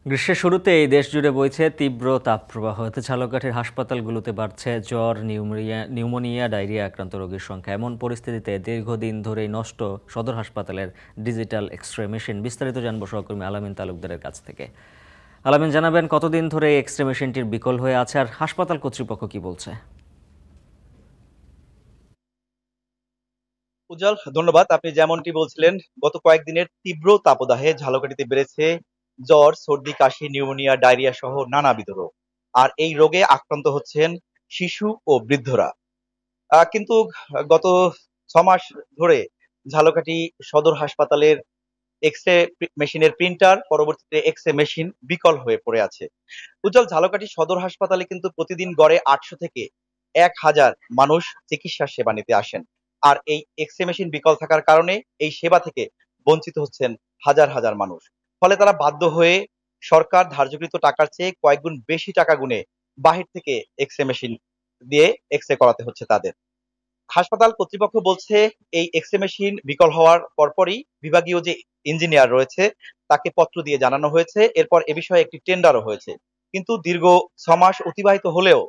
গ্রীষ্মের শুরুতেই দেশ জুড়ে বইছে তীব্র তাপপ্রবাহ। এতে ঝালকাঠির হাসপাতালগুলোতে বাড়ছে জ্বর, নিউমোনিয়া, ডায়রিয়া আক্রান্ত রোগীর সংখ্যা। এমন পরিস্থিতিতে দীর্ঘদিন ধরেই নষ্ট সদর হাসপাতালের ডিজিটাল এক্স-রে মেশিন। বিস্তারিত জানবো সহকর্মী আলামিন তালুকদারের কাছ থেকে। আলামিন, জানাবেন কতদিন ধরে এই এক্স-রে মেশিনটির বিকল হয়ে আছে আর হাসপাতাল কর্তৃপক্ষ কি বলছে? উজ্জ্বল, ধন্যবাদ। আপনি যেমনটি বলছিলেন, গত কয়েকদিনের তীব্র তাপদাহে ঝালকাঠিতে বেড়েছে জ্বর, সর্দি, কাশি, নিউমোনিয়া, ডায়রিয়া সহ নানাবিধ রোগ। আর এই রোগে আক্রান্ত হচ্ছেন শিশু ও বৃদ্ধরা। কিন্তু গত 6 মাস ধরে ঝালকাঠি সদর হাসপাতালের এক্স-রে মেশিনের প্রিন্টার, পরবর্তীতে এক্স-রে মেশিন বিকল হয়ে পড়ে আছে। উজ্জ্বল, ঝালকাঠি সদর হাসপাতালে কিন্তু প্রতিদিন গড়ে 800 থেকে 1000 মানুষ চিকিৎসা সেবা নিতে আসেন। আর এই এক্স-রে মেশিন বিকল থাকার কারণে এই সেবা থেকে বঞ্চিত হচ্ছেন হাজার হাজার মানুষ। ফলে তারা বাধ্য হয়ে সরকার ধার্যকৃত টাকার চেয়ে কয়েক গুণ বেশি টাকা গুনে বাহির থেকে এক্স-রে মেশিন দিয়ে এক্স-রে করাতে হচ্ছে তাদের। হাসপাতাল কর্তৃপক্ষ বলছে এই এক্স-রে মেশিন বিকল হওয়ার পরপরই বিভাগীয় যে ইঞ্জিনিয়ার রয়েছে তাকে পত্র দিয়ে জানানো হয়েছে। এরপর এ বিষয়ে একটি টেন্ডারও হয়েছে। কিন্তু দীর্ঘ 6 মাস অতিবাহিত হলেও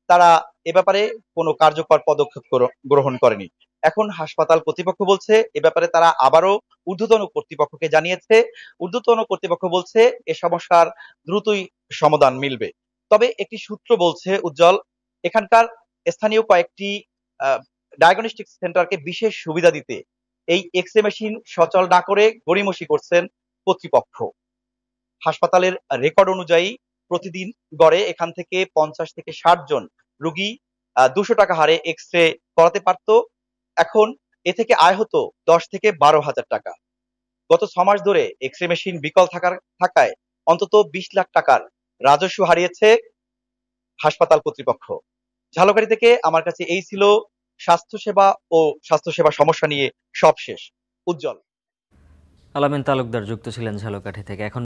তারা এ ব্যাপারে কোনো কার্যকর পদক্ষেপ গ্রহণ করেনি। এখন হাসপাতাল কর্তৃপক্ষ বলছে এ ব্যাপারে তারা আবারও ঊর্ধ্বতন কর্তৃপক্ষকে জানিয়েছে। ঊর্ধ্বতন কর্তৃপক্ষ বলছে এ সমস্যার দ্রুতই সমাধান মিলবে। তবে একটি সূত্র বলছে, উজ্জ্বল, এখানকার স্থানীয় কয়েকটি আহ ডায়াগনস্টিক সেন্টারকে বিশেষ সুবিধা দিতে এই এক্স-রে মেশিন সচল না করে গড়িমসি করছেন কর্তৃপক্ষ। হাসপাতালের রেকর্ড অনুযায়ী প্রতিদিন গড়ে এখান থেকে 50 থেকে 60 জন রোগী 200 টাকা হারে এক্স-রে করাতে পারত। এখন এ থেকে আয় হতো 10 থেকে 12,000 টাকা। গত 6 মাস ধরে এক্স-রে মেশিন বিকল থাকায় অন্তত 20 লাখ টাকার রাজস্ব হারিয়েছে হাসপাতাল কর্তৃপক্ষ। ঝালকাঠি থেকে আমার কাছে এই ছিল স্বাস্থ্যসেবা ও স্বাস্থ্যসেবা সমস্যা নিয়ে সবশেষ। উজ্জ্বল। আলামিন তালুকদার যুক্ত ছিলেন ঝালকাঠি থেকে। এখন